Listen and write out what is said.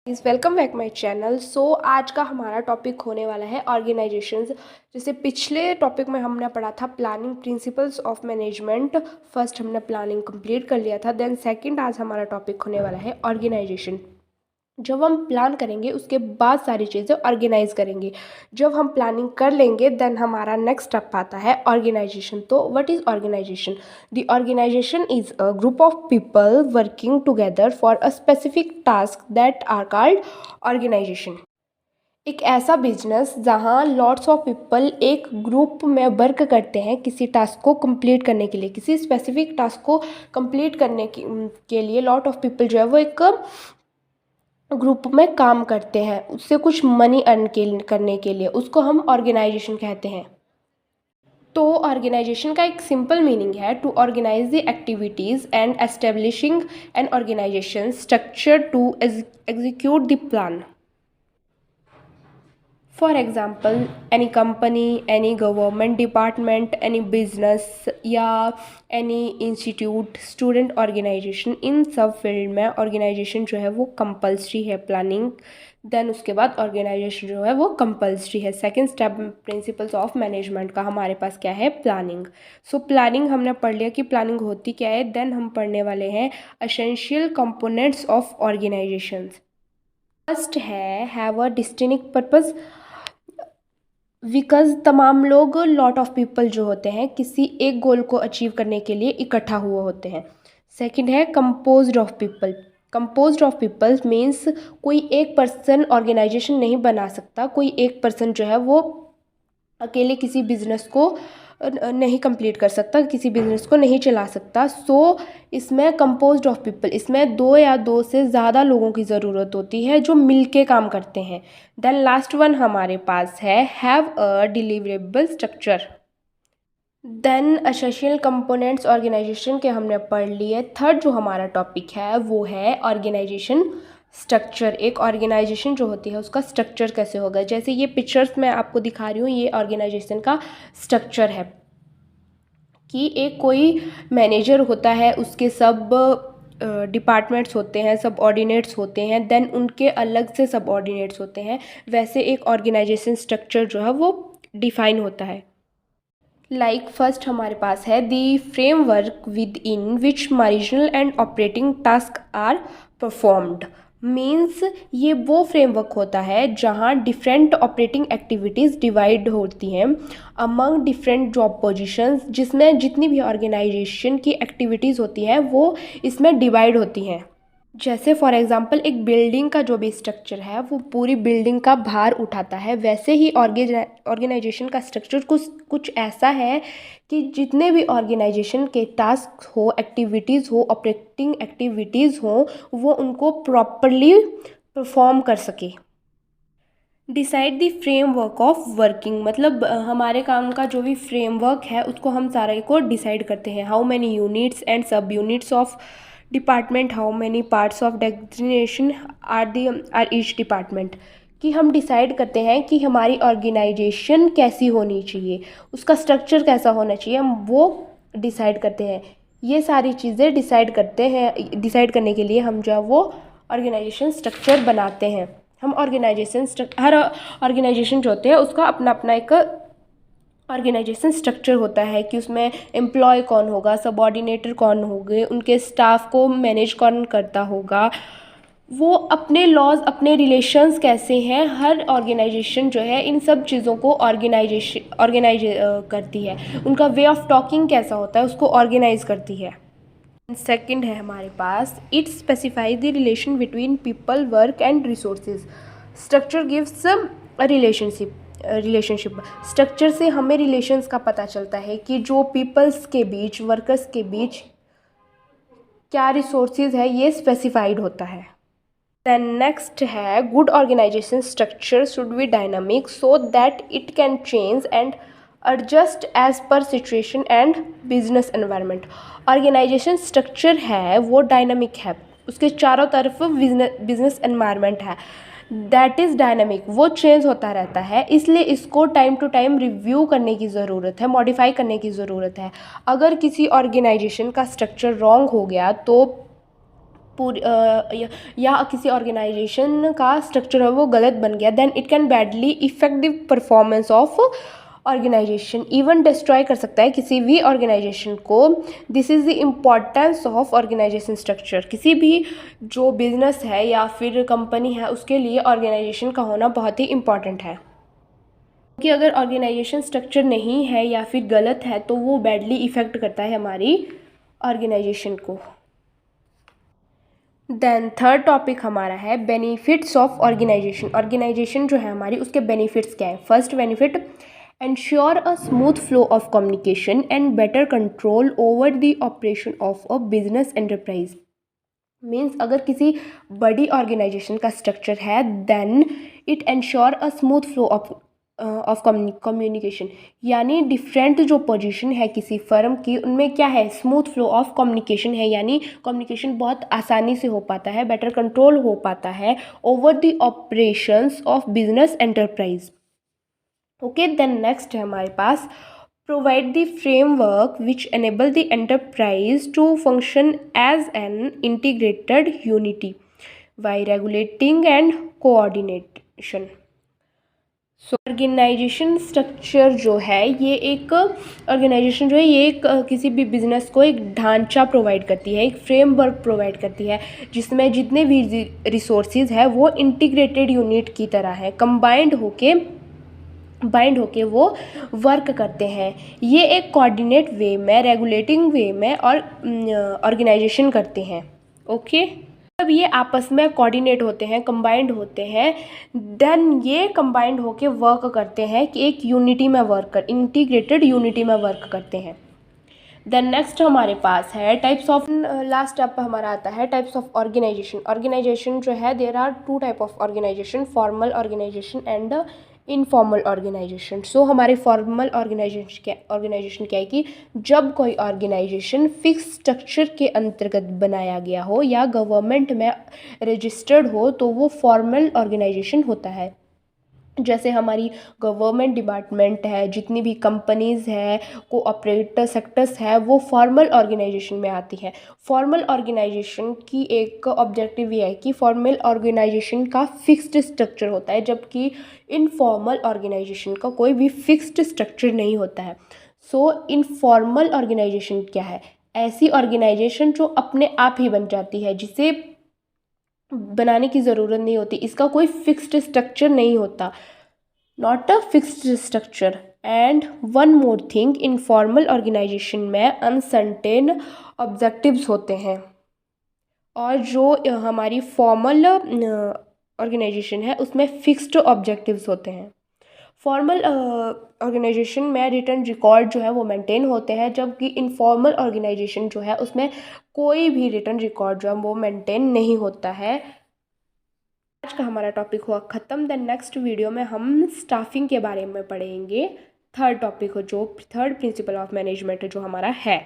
Please welcome back my channel. आज का हमारा टॉपिक होने वाला है ऑर्गेनाइजेशंस। जैसे पिछले टॉपिक में हमने पढ़ा था planning principles of management. First हमने प्लानिंग कंप्लीट कर लिया था, देन सेकंड आज हमारा टॉपिक होने वाला है ऑर्गेनाइजेशन। जब हम प्लान करेंगे उसके बाद सारी चीज़ें ऑर्गेनाइज करेंगे। जब हम प्लानिंग कर लेंगे देन हमारा नेक्स्ट स्टेप आता है ऑर्गेनाइजेशन। तो what is organisation? The organisation is a group of people working together for a specific task that are called organisation. एक ऐसा बिजनेस जहाँ लॉट्स ऑफ पीपल एक ग्रुप में वर्क करते हैं किसी टास्क को कंप्लीट करने के लिए, किसी स्पेसिफिक टास्क को कंप्लीट करने के लिए लॉट ऑफ पीपल जो है वो एक ग्रुप में काम करते हैं उससे कुछ मनी अर्न करने के लिए, उसको हम ऑर्गेनाइजेशन कहते हैं। तो ऑर्गेनाइजेशन का एक सिंपल मीनिंग है to organise the activities and establishing an organisation structure to execute the plan. For example any company, any government department, any business या एनी इंस्टीट्यूट, स्टूडेंट ऑर्गेनाइजेशन, इन सब फील्ड में ऑर्गेनाइजेशन जो है वो कंपल्सरी है। Planning then उसके बाद ऑर्गेनाइजेशन जो है वो कंपल्सरी है। Second step principles of management का हमारे पास क्या है? प्लानिंग। प्लानिंग हमने पढ़ लिया कि प्लानिंग होती क्या है। देन हम पढ़ने वाले हैं essential components of organisations. First है have a distinct purpose. Because तमाम लोग, लॉट ऑफ पीपल जो होते हैं किसी एक गोल को अचीव करने के लिए इकट्ठा हुए होते हैं। सेकंड है composed of people. Composed of people means कोई एक पर्सन ऑर्गेनाइजेशन नहीं बना सकता। कोई एक पर्सन जो है वो अकेले किसी बिजनेस को नहीं कंप्लीट कर सकता, किसी बिजनेस को नहीं चला सकता। इसमें कंपोज्ड ऑफ पीपल, इसमें दो या दो से ज़्यादा लोगों की ज़रूरत होती है जो मिलके काम करते हैं। देन लास्ट वन हमारे पास है have a deliverable structure. Then essential components organisation के हमने पढ़ लिए। थर्ड जो हमारा टॉपिक है वो है ऑर्गेनाइजेशन स्ट्रक्चर। एक ऑर्गेनाइजेशन जो होती है उसका स्ट्रक्चर कैसे होगा। जैसे ये पिक्चर्स मैं आपको दिखा रही हूँ, ये ऑर्गेनाइजेशन का स्ट्रक्चर है कि एक कोई मैनेजर होता है, उसके सब डिपार्टमेंट्स होते हैं, सब ऑर्डिनेट्स होते हैं, देन उनके अलग से सब ऑर्डिनेट्स होते हैं। वैसे एक ऑर्गेनाइजेशन स्ट्रक्चर जो है वो डिफाइन होता है। फर्स्ट हमारे पास है the framework within which marginal and operating task are performed. Means ये वो फ्रेमवर्क होता है जहाँ डिफरेंट ऑपरेटिंग एक्टिविटीज़ डिवाइड होती हैं अमंग डिफरेंट जॉब पोजीशंस, जिसमें जितनी भी ऑर्गेनाइजेशन की एक्टिविटीज़ होती हैं वो इसमें डिवाइड होती हैं। जैसे फॉर एग्ज़ाम्पल एक बिल्डिंग का जो भी स्ट्रक्चर है वो पूरी बिल्डिंग का भार उठाता है, वैसे ही ऑर्गेनाइजेशन का स्ट्रक्चर कुछ ऐसा है कि जितने भी ऑर्गेनाइजेशन के टास्क हो, एक्टिविटीज़ हो, ऑपरेटिंग एक्टिविटीज़ हो, वो उनको प्रॉपरली परफॉर्म कर सके। Decide the framework of working, मतलब हमारे काम का जो भी फ्रेमवर्क है उसको हम सारे को डिसाइड करते हैं। How many units and sub units of department, how many parts of designation are each department, कि हम डिसाइड करते हैं कि हमारी ऑर्गेनाइजेशन कैसी होनी चाहिए, उसका स्ट्रक्चर कैसा होना चाहिए, हम वो डिसाइड करते हैं। ये सारी चीज़ें डिसाइड करते हैं, डिसाइड करने के लिए हम जो है वो ऑर्गेनाइजेशन स्ट्रक्चर बनाते हैं। हम हर ऑर्गेनाइजेशन जो होते हैं उसका अपना अपना एक ऑर्गेनाइजेशन स्ट्रक्चर होता है कि उसमें एम्प्लॉय कौन होगा, सबऑर्डिनेटर कौन होंगे, उनके स्टाफ को मैनेज कौन करता होगा, वो अपने लॉज, अपने रिलेशंस कैसे हैं। हर ऑर्गेनाइजेशन जो है इन सब चीज़ों को ऑर्गेनाइज करती है। उनका वे ऑफ टॉकिंग कैसा होता है उसको ऑर्गेनाइज करती है। सेकंड है हमारे पास it specify the relation between people, work and resources. Structure gives a relationship. Structure से हमें रिलेशंस का पता चलता है कि जो पीपल्स के बीच, वर्कर्स के बीच क्या रिसोर्सेज है ये स्पेसिफाइड होता है। देन नेक्स्ट है good organisation structure should be dynamic so that it can change and adjust as per situation and business environment. Organisation structure है वो डायनामिक है, उसके चारों तरफ बिजनेस एनवायरनमेंट है, दैट इज़ डायनामिक, वो चेंज होता रहता है, इसलिए इसको टाइम टू टाइम रिव्यू करने की ज़रूरत है, मॉडिफाई करने की ज़रूरत है। अगर किसी ऑर्गेनाइजेशन का स्ट्रक्चर रॉन्ग हो गया तो या किसी ऑर्गेनाइजेशन का स्ट्रक्चर है वो गलत बन गया, then it can badly effect the performance of organisation, even destroy कर सकता है किसी भी ऑर्गेनाइजेशन को। This is the importance of organisation structure. किसी भी जो बिजनेस है या फिर कंपनी है उसके लिए ऑर्गेनाइजेशन का होना बहुत ही इम्पॉर्टेंट है, क्योंकि अगर ऑर्गेनाइजेशन स्ट्रक्चर नहीं है या फिर गलत है तो वो बैडली इफ़ेक्ट करता है हमारी ऑर्गेनाइजेशन को। देन थर्ड टॉपिक हमारा है बेनिफिट्स ऑफ ऑर्गेनाइजेशन। ऑर्गेनाइजेशन जो है हमारी उसके बेनिफिट्स क्या है। First benefit, ensure a smooth flow of communication and better control over the operation of a business enterprise. Means अगर किसी बड़ी ऑर्गेनाइजेशन का स्ट्रक्चर है then it ensure a smooth flow of communication, यानी डिफरेंट जो position है किसी firm की उनमें क्या है, स्मूथ फ्लो ऑफ कम्युनिकेशन है, यानी कम्युनिकेशन बहुत आसानी से हो पाता है, बेटर कंट्रोल हो पाता है over the operations of business enterprise. Okay, then next है हमारे पास provide the framework which enable the enterprise to function as an integrated unity by regulating and coordination. So organisation structure जो है ये एक ऑर्गेनाइजेशन जो है ये एक किसी भी बिजनेस को एक ढांचा प्रोवाइड करती है, एक फ्रेमवर्क प्रोवाइड करती है जिसमें जितने भी रिसोर्सेज है वो इंटीग्रेटेड यूनिट की तरह है, बाइंड होके वो वर्क करते हैं। ये एक कोऑर्डिनेट वे में, रेगुलेटिंग वे में और ऑर्गेनाइजेशन करते हैं। ओके, जब ये आपस में कोऑर्डिनेट होते हैं, कंबाइंड होते हैं, देन ये कंबाइंड होके वर्क करते हैं कि एक यूनिटी में इंटीग्रेटेड यूनिटी में वर्क करते हैं। देन नेक्स्ट हमारे पास है टाइप्स ऑफ, लास्ट स्टेप हमारा आता है टाइप्स ऑफ ऑर्गेनाइजेशन। ऑर्गेनाइजेशन जो है there are two type of organisation, formal organisation and informal organisation. So हमारे फॉर्मल ऑर्गेनाइजेशन क्या है कि जब कोई ऑर्गेनाइजेशन फिक्स स्ट्रक्चर के अंतर्गत बनाया गया हो या गवर्नमेंट में रजिस्टर्ड हो तो वो फॉर्मल ऑर्गेनाइजेशन होता है। जैसे हमारी गवर्नमेंट डिपार्टमेंट है, जितनी भी कंपनीज़ है, कोऑपरेटिव सेक्टर्स है, वो फॉर्मल ऑर्गेनाइजेशन में आती है। फॉर्मल ऑर्गेनाइजेशन की एक ऑब्जेक्टिव ये है कि फॉर्मल ऑर्गेनाइजेशन का फिक्स्ड स्ट्रक्चर होता है, जबकि इनफॉर्मल ऑर्गेनाइजेशन का कोई भी फिक्स्ड स्ट्रक्चर नहीं होता है। सो इनफॉर्मल ऑर्गेनाइजेशन क्या है, ऐसी ऑर्गेनाइजेशन जो अपने आप ही बन जाती है, जिसे बनाने की ज़रूरत नहीं होती, इसका कोई फिक्स्ड स्ट्रक्चर नहीं होता, not a fixed structure. And one more thing, informal organisation में अनसर्टेन ऑब्जेक्टिव्स होते हैं और जो हमारी फॉर्मल ऑर्गेनाइजेशन है उसमें फिक्स्ड ऑब्जेक्टिव्स होते हैं। फॉर्मल ऑर्गेनाइजेशन में रिटन रिकॉर्ड जो है वो मेंटेन होते हैं, जबकि इनफॉर्मल ऑर्गेनाइजेशन जो है उसमें कोई भी रिटन रिकॉर्ड जो है वो मेंटेन नहीं होता है। आज का हमारा टॉपिक हुआ ख़त्म। देन नेक्स्ट वीडियो में हम स्टाफिंग के बारे में पढ़ेंगे, थर्ड टॉपिक हो जो थर्ड प्रिंसिपल ऑफ मैनेजमेंट जो हमारा है।